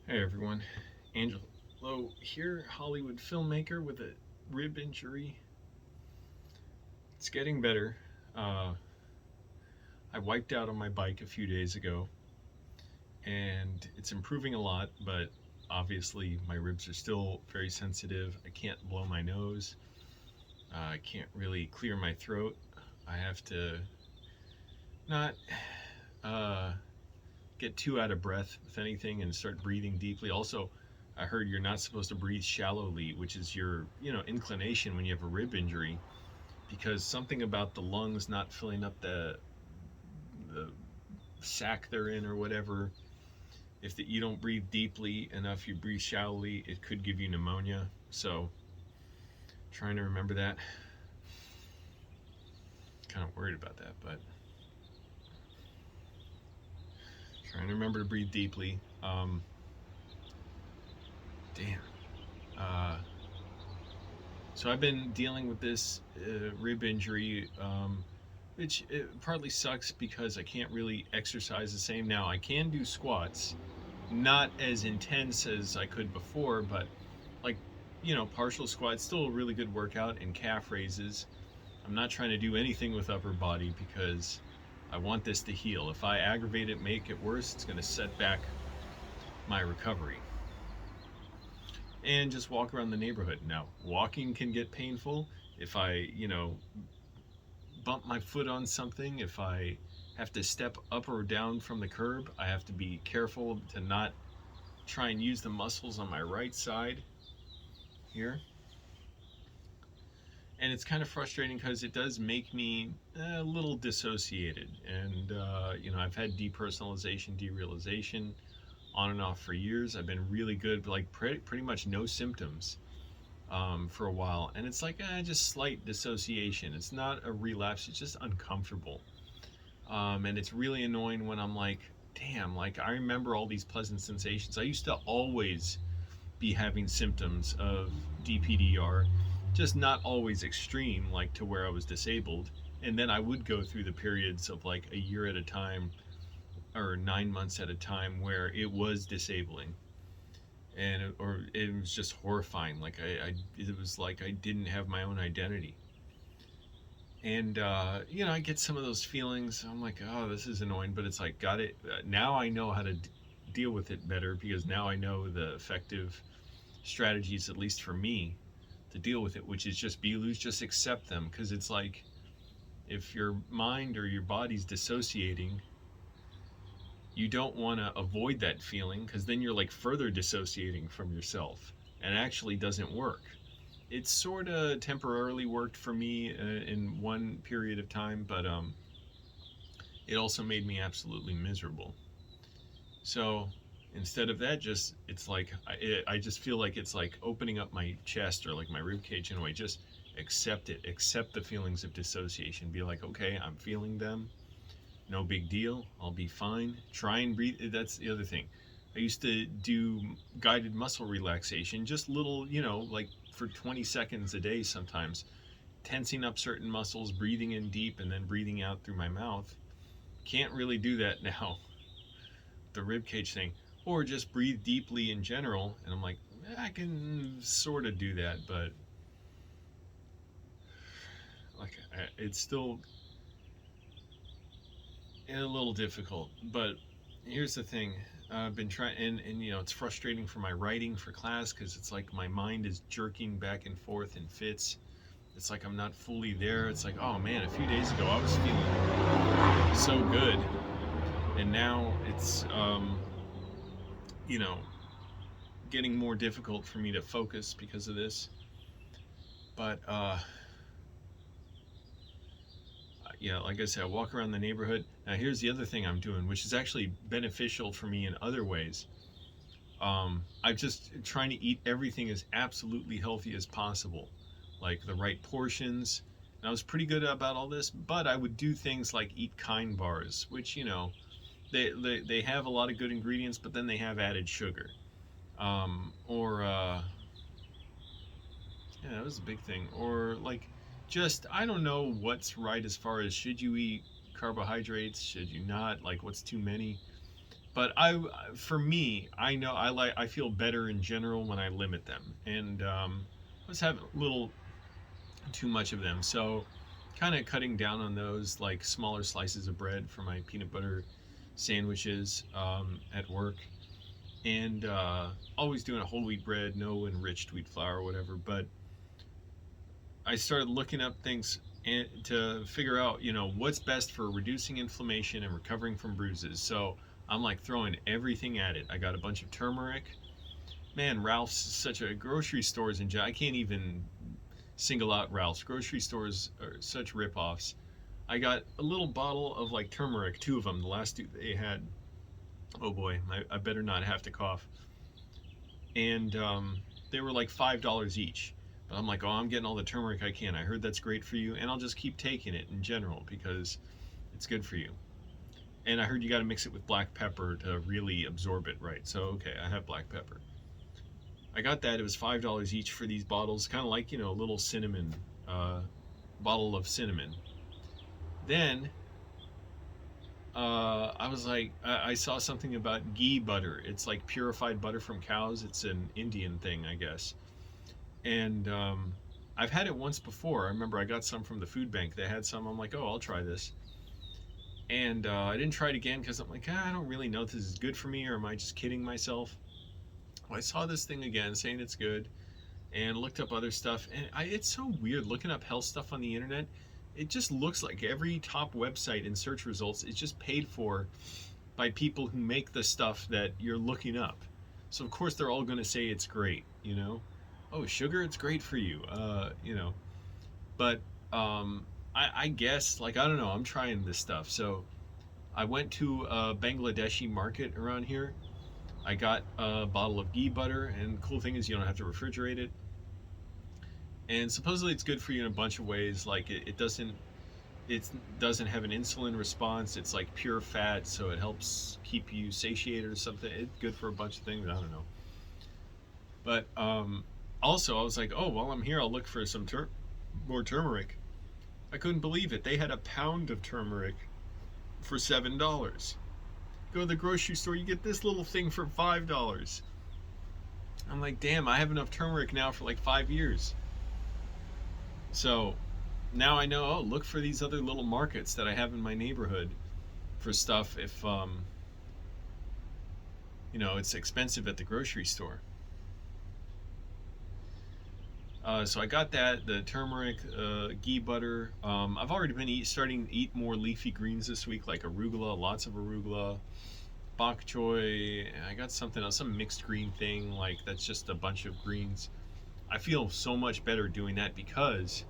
Hey everyone, Angelo here, Hollywood filmmaker with a rib injury. It's getting better. Uh, I wiped out on my bike a few days ago and it's improving a lot, but obviously my ribs are still very sensitive. I can't blow my nose, I can't really clear my throat. I have to not uh, get too out of breath with anything and start breathing deeply. Also, I heard you're not supposed to breathe shallowly, which is your, inclination when you have a rib injury, because something about the lungs not filling up the sac they're in or whatever. If you don't breathe deeply enough, you breathe shallowly, it could give you pneumonia. So, trying to remember that. Kind of worried about that, but trying to remember to breathe deeply. Damn. Uh, so I've been dealing with this rib injury, which partly sucks because I can't really exercise the same now. I can do squats, not as intense as I could before, but like, partial squats, still a really good workout, and calf raises. I'm not trying to do anything with upper body because I want this to heal. If I aggravate it, make it worse, it's going to set back my recovery. And just walk around the neighborhood. Now, walking can get painful. If I, bump my foot on something, if I have to step up or down from the curb, I have to be careful to not try and use the muscles on my right side here. And it's kind of frustrating because it does make me a little dissociated. And, I've had depersonalization, derealization on and off for years. I've been really good, like pretty much no symptoms for a while. And it's like just slight dissociation. It's not a relapse, it's just uncomfortable. And it's really annoying when I'm like, damn, like I remember all these pleasant sensations. I used to always be having symptoms of DPDR, just not always extreme, like to where I was disabled. And then I would go through the periods of like a year at a time or 9 months at a time where it was disabling, or it was just horrifying. Like it was like I didn't have my own identity. And I get some of those feelings. I'm like, oh, this is annoying, but it's like, got it. Now I know how to deal with it better because now I know the effective strategies, at least for me, to deal with it, which is just be loose, just accept them. Because it's like, if your mind or your body's dissociating, you don't want to avoid that feeling because then you're like further dissociating from yourself, and it actually doesn't work. It sort of temporarily worked for me in one period of time, but it also made me absolutely miserable. So instead of that, just it's like I just feel like it's like opening up my chest or like my rib cage in a way. Just accept it, accept the feelings of dissociation. Be like, okay, I'm feeling them. No big deal. I'll be fine. Try and breathe. That's the other thing. I used to do guided muscle relaxation, just little, like for 20 seconds a day sometimes, tensing up certain muscles, breathing in deep, and then breathing out through my mouth. Can't really do that now, the rib cage thing. Or just breathe deeply in general. And I'm like, I can sort of do that, but like it's still a little difficult. But here's the thing. I've been trying, and it's frustrating for my writing for class because it's like my mind is jerking back and forth in fits. It's like I'm not fully there. It's like, oh man, a few days ago I was feeling so good, and now it's getting more difficult for me to focus because of this. But yeah, like I said, I walk around the neighborhood. Now here's the other thing I'm doing, which is actually beneficial for me in other ways. I'm just trying to eat everything as absolutely healthy as possible, like the right portions. And I was pretty good about all this, but I would do things like eat kind bars, which they have a lot of good ingredients, but then they have added sugar. Or yeah, that was a big thing. Or like, just I don't know what's right as far as should you eat carbohydrates, should you not? Like, what's too many? But for me, I know I feel better in general when I limit them, and I was having a little too much of them, so kind of cutting down on those, like smaller slices of bread for my peanut butter sandwiches at work, and always doing a whole wheat bread, no enriched wheat flour or whatever. But I started looking up things to figure out, what's best for reducing inflammation and recovering from bruises. So I'm like throwing everything at it. I got a bunch of turmeric. Man, Ralph's such a grocery stores in I can't even single out Ralph's. Grocery stores are such rip-offs. I got a little bottle of like turmeric, two of them, the last two they had. Oh boy, I better not have to cough. And they were like $5 each. But I'm like, oh, I'm getting all the turmeric I can. I heard that's great for you, and I'll just keep taking it in general because it's good for you. And I heard you got to mix it with black pepper to really absorb it right. So okay, I have black pepper. I got that. It was $5 each for these bottles, kind of like, a little cinnamon bottle of cinnamon. Then I was like, I saw something about ghee butter. It's like purified butter from cows. It's an Indian thing, I guess. And I've had it once before. I remember I got some from the food bank. They had some. I'm like, oh, I'll try this. And I didn't try it again because I'm like, I don't really know if this is good for me, or am I just kidding myself? Well, I saw this thing again saying it's good, and looked up other stuff. And it's so weird looking up health stuff on the internet. It just looks like every top website in search results is just paid for by people who make the stuff that you're looking up. So of course they're all going to say it's great, Oh, sugar, it's great for you, But I guess, like, I don't know, I'm trying this stuff. So I went to a Bangladeshi market around here. I got a bottle of ghee butter, and the cool thing is you don't have to refrigerate it. And supposedly it's good for you in a bunch of ways. Like it doesn't have an insulin response. It's like pure fat, so it helps keep you satiated or something. It's good for a bunch of things. I don't know. But also I was like, oh, while I'm here, I'll look for some more turmeric. I couldn't believe it. They had a pound of turmeric for $7. Go to the grocery store, you get this little thing for $5. I'm like, damn, I have enough turmeric now for like 5 years. So now I know, oh, look for these other little markets that I have in my neighborhood for stuff if it's expensive at the grocery store. So I got that, the turmeric, ghee butter. I've already been starting to eat more leafy greens this week, like arugula, lots of arugula, bok choy. I got something else, some mixed green thing, like that's just a bunch of greens. I feel so much better doing that because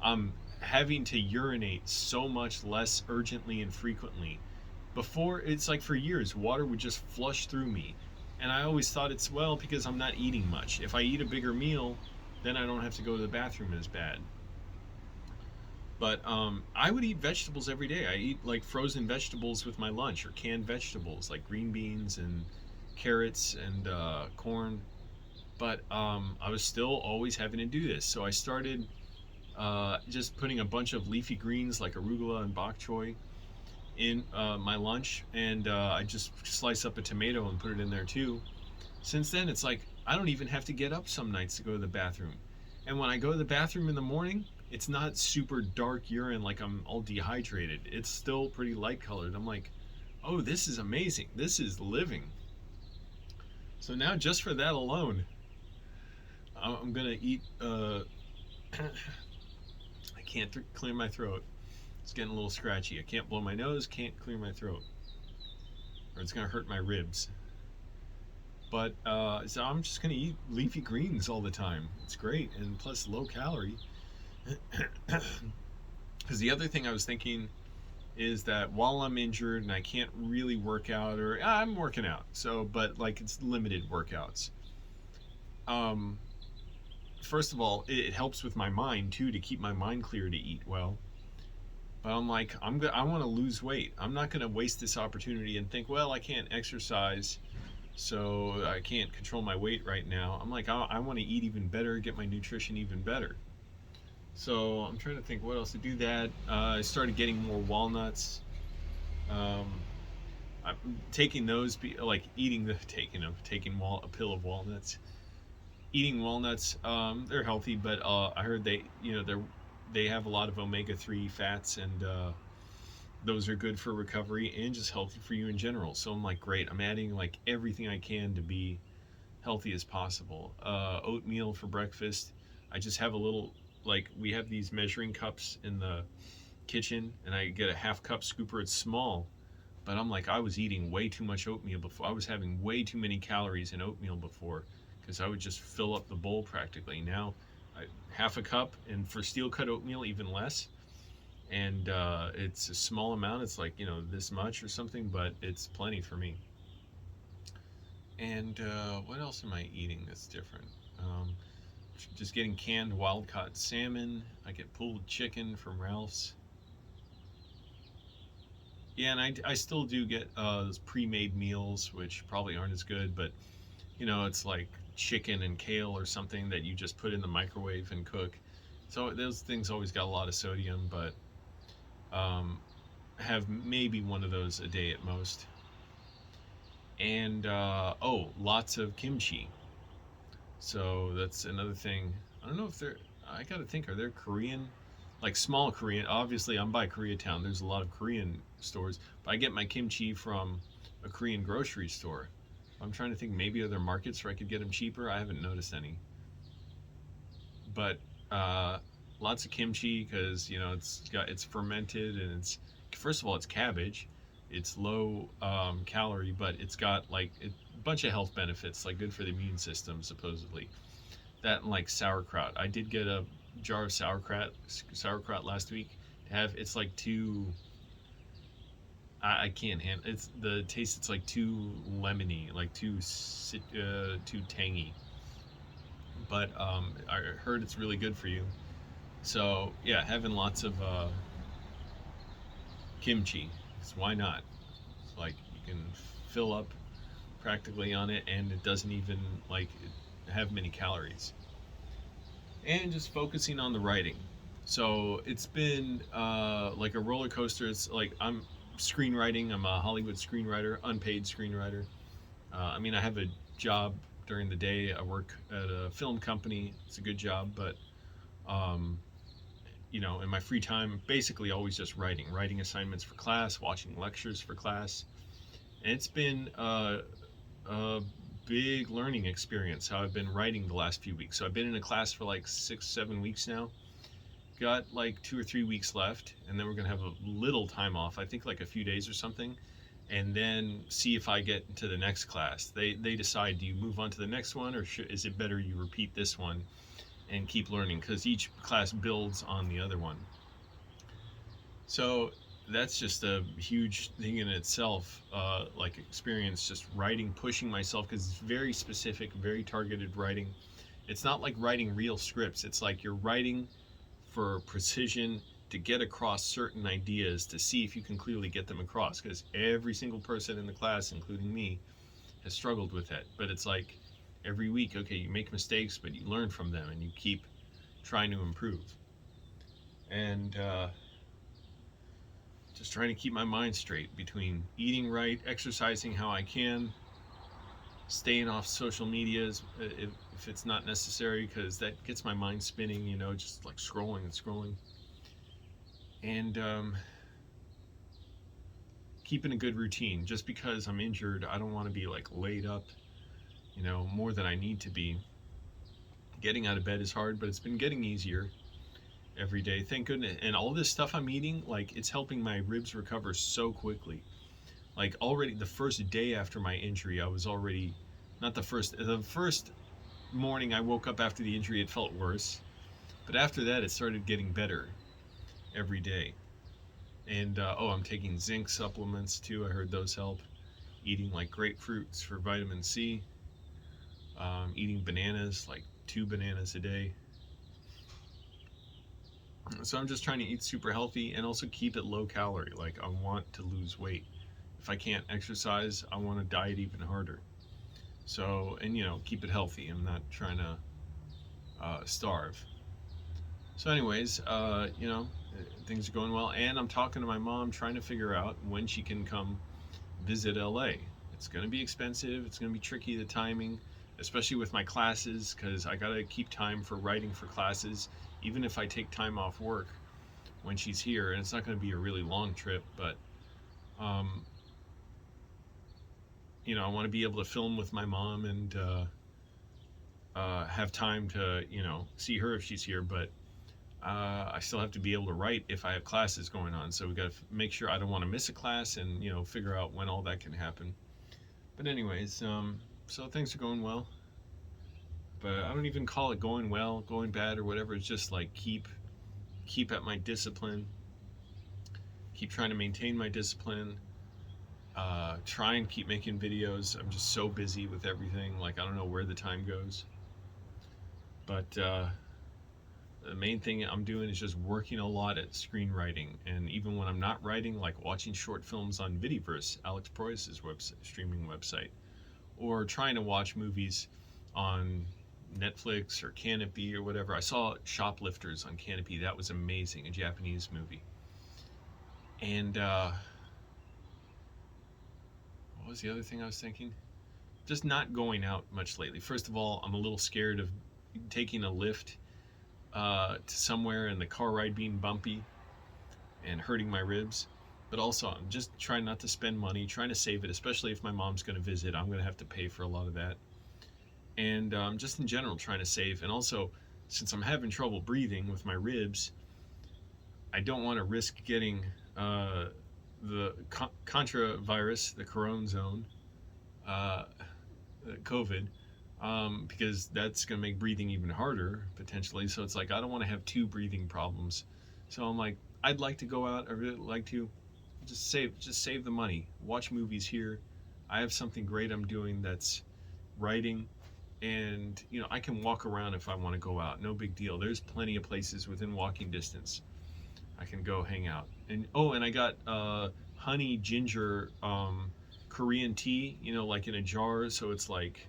I'm having to urinate so much less urgently and frequently. Before, it's like for years, water would just flush through me. And I always thought it's, well, because I'm not eating much. If I eat a bigger meal, then I don't have to go to the bathroom as bad. But I would eat vegetables every day. I eat like frozen vegetables with my lunch, or canned vegetables like green beans and carrots and corn. But I was still always having to do this. So I started just putting a bunch of leafy greens like arugula and bok choy in my lunch, and I just slice up a tomato and put it in there too. Since then, it's like I don't even have to get up some nights to go to the bathroom. And when I go to the bathroom in the morning, it's not super dark urine like I'm all dehydrated. It's still pretty light colored. I'm like, oh, this is amazing. This is living. So now just for that alone, I'm gonna eat. I can't clear my throat. It's getting a little scratchy. I can't blow my nose. Can't clear my throat, or it's gonna hurt my ribs. But so I'm just gonna eat leafy greens all the time. It's great, and plus low calorie. Because the other thing I was thinking is that while I'm injured and I can't really work out, or I'm working out, so but like it's limited workouts. First of all, it helps with my mind too, to keep my mind clear to eat well. But I'm like, I want to lose weight. I'm not going to waste this opportunity and think, well, I can't exercise, so I can't control my weight right now. I'm like, I want to eat even better, get my nutrition even better. So I'm trying to think what else to do that. I started getting more walnuts. taking those, like eating the taking a pill of walnuts, eating walnuts. They're healthy, but I heard they have a lot of omega-3 fats, and those are good for recovery and just healthy for you in general. So I'm like, great. I'm adding like everything I can to be healthy as possible. Oatmeal for breakfast. I just have a little, like, we have these measuring cups in the kitchen, and I get a half cup scooper. It's small, but I'm like, I was eating way too much oatmeal before. I was having way too many calories in oatmeal before, because I would just fill up the bowl practically. Now, half a cup, and for steel cut oatmeal, even less. And it's a small amount. It's like, this much or something, but it's plenty for me. And what else am I eating that's different? Just getting canned wild caught salmon. I get pulled chicken from Ralph's. Yeah, and I still do get those pre-made meals, which probably aren't as good, but it's like chicken and kale or something that you just put in the microwave and cook. So those things always got a lot of sodium, but have maybe one of those a day at most. And lots of kimchi. So that's another thing. I don't know if they're. I gotta think. Are there Korean, like small Korean? Obviously, I'm by Koreatown. There's a lot of Korean stores, but I get my kimchi from a Korean grocery store. I'm trying to think. Maybe other markets where I could get them cheaper. I haven't noticed any. But lots of kimchi, because it's fermented, and it's, first of all, it's cabbage. It's low calorie, but it's got like a bunch of health benefits, like good for the immune system supposedly. That and like sauerkraut. I did get a jar of sauerkraut last week. It's like too. I can't handle it's the taste. It's like too lemony, like too tangy. But I heard it's really good for you. So yeah, having lots of kimchi. So why not? It's like you can fill up practically on it, and it doesn't even like have many calories. And just focusing on the writing. So it's been like a roller coaster. It's like I'm screenwriting. I'm a Hollywood screenwriter, unpaid screenwriter. I have a job during the day. I work at a film company. It's a good job, but um, in my free time, basically always just writing assignments for class, watching lectures for class. And it's been a big learning experience how I've been writing the last few weeks. So I've been in a class for like 6-7 weeks now. Got like 2 or 3 weeks left, and then we're gonna have a little time off. I think like a few days or something, and then see if I get to the next class. They decide, do you move on to the next one, or is it better you repeat this one and keep learning, because each class builds on the other one. So that's just a huge thing in itself, like experience, just writing, pushing myself, because it's very specific, very targeted writing. It's not like writing real scripts. It's like you're writing for precision, to get across certain ideas, to see if you can clearly get them across, because every single person in the class, including me, has struggled with that. But it's like every week, okay, you make mistakes, but you learn from them, and you keep trying to improve. And just trying to keep my mind straight between eating right, exercising how I can, staying off social medias if it's not necessary, because that gets my mind spinning, just like scrolling and scrolling. And keeping a good routine. Just because I'm injured, I don't want to be like laid up, more than I need to be. Getting out of bed is hard, but it's been getting easier every day, thank goodness. And all this stuff I'm eating, like, it's helping my ribs recover so quickly. Like, already the first day after my injury, I was already, not the first morning I woke up after the injury, it felt worse. But after that, it started getting better every day. And I'm taking zinc supplements too. I heard those help. Eating like grapefruits for vitamin C. Eating bananas, like 2 bananas a day. So I'm just trying to eat super healthy and also keep it low calorie. Like, I want to lose weight. If I can't exercise, I want to diet even harder. So, and keep it healthy. I'm not trying to starve. So anyways, things are going well, and I'm talking to my mom, trying to figure out when she can come visit LA. It's going to be expensive. It's going to be tricky, the timing, especially with my classes, because I got to keep time for writing for classes, even if I take time off work when she's here. And it's not going to be a really long trip, but, I want to be able to film with my mom and have time to, see her if she's here, but I still have to be able to write if I have classes going on. So we got to make sure I don't want to miss a class and, figure out when all that can happen. But anyways, so things are going well. But I don't even call it going well, going bad, or whatever. It's just like keep at my discipline. Keep trying to maintain my discipline. Try and keep making videos. I'm just so busy with everything. Like, I don't know where the time goes. But the main thing I'm doing is just working a lot at screenwriting. And even when I'm not writing, like watching short films on Vidiverse, Alex Proyas' streaming website, or trying to watch movies on Netflix or Canopy or whatever. I saw Shoplifters on Canopy. That was amazing, a Japanese movie. And what was the other thing I was thinking? Just not going out much lately. First of all, I'm a little scared of taking a lift to somewhere and the car ride being bumpy and hurting my ribs. But also, I'm just trying not to spend money, trying to save it, especially if my mom's going to visit. I'm going to have to pay for a lot of that. And just in general, trying to save. And also, since I'm having trouble breathing with my ribs, I don't want to risk getting the contra virus, the corona zone, COVID, because that's going to make breathing even harder, potentially. So it's like, I don't want to have two breathing problems. So I'm like, I'd like to go out. I really like to just save the money. Watch movies here. I have something great I'm doing that's writing, and I can walk around if I want to go out. No big deal. There's plenty of places within walking distance I can go hang out. And I got honey ginger Korean tea, like in a jar. So it's like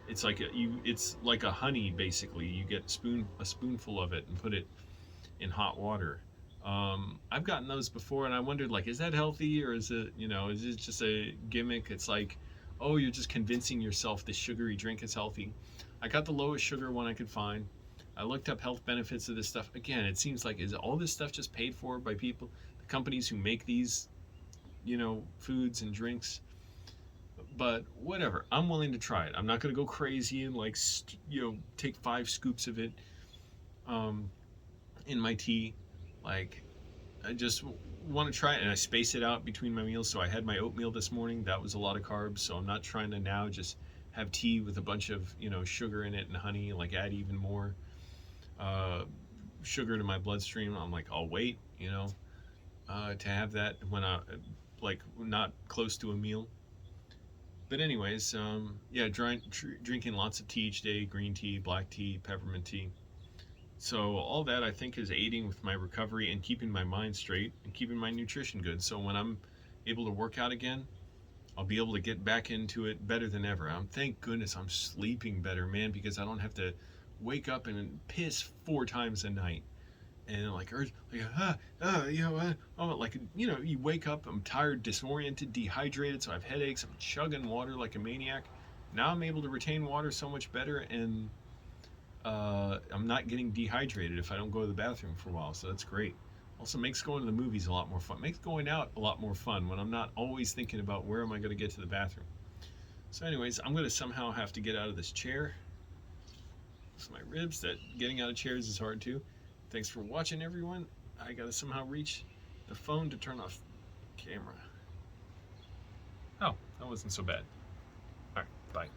a honey basically. You get a spoonful of it and put it in hot water. I've gotten those before, and I wondered, like, is that healthy, or is it just a gimmick? It's like, oh, you're just convincing yourself this sugary drink is healthy. I got the lowest sugar one I could find. I looked up health benefits of this stuff. Again, it seems like, is all this stuff just paid for by people, the companies who make these, foods and drinks? But whatever, I'm willing to try it. I'm not going to go crazy and take 5 scoops of it in my tea. Like, I just want to try it, and I space it out between my meals. So I had my oatmeal this morning. That was a lot of carbs. So I'm not trying to now just have tea with a bunch of sugar in it and honey, like add even more sugar to my bloodstream. I'm like, I'll wait, to have that when I not close to a meal. But anyways, drinking lots of tea each day: green tea, black tea, peppermint tea. So all that, I think, is aiding with my recovery and keeping my mind straight and keeping my nutrition good. So when I'm able to work out again, I'll be able to get back into it better than ever. Thank goodness I'm sleeping better, man, because I don't have to wake up and piss 4 times a night. And you wake up, I'm tired, disoriented, dehydrated, so I have headaches. I'm chugging water like a maniac. Now I'm able to retain water so much better, and I'm not getting dehydrated if I don't go to the bathroom for a while, so that's great. Also makes going to the movies a lot more fun. Makes going out a lot more fun when I'm not always thinking about where am I going to get to the bathroom. So anyways, I'm going to somehow have to get out of this chair. It's my ribs. That getting out of chairs is hard too. Thanks for watching, everyone. I got to somehow reach the phone to turn off camera. Oh, that wasn't so bad. All right, bye.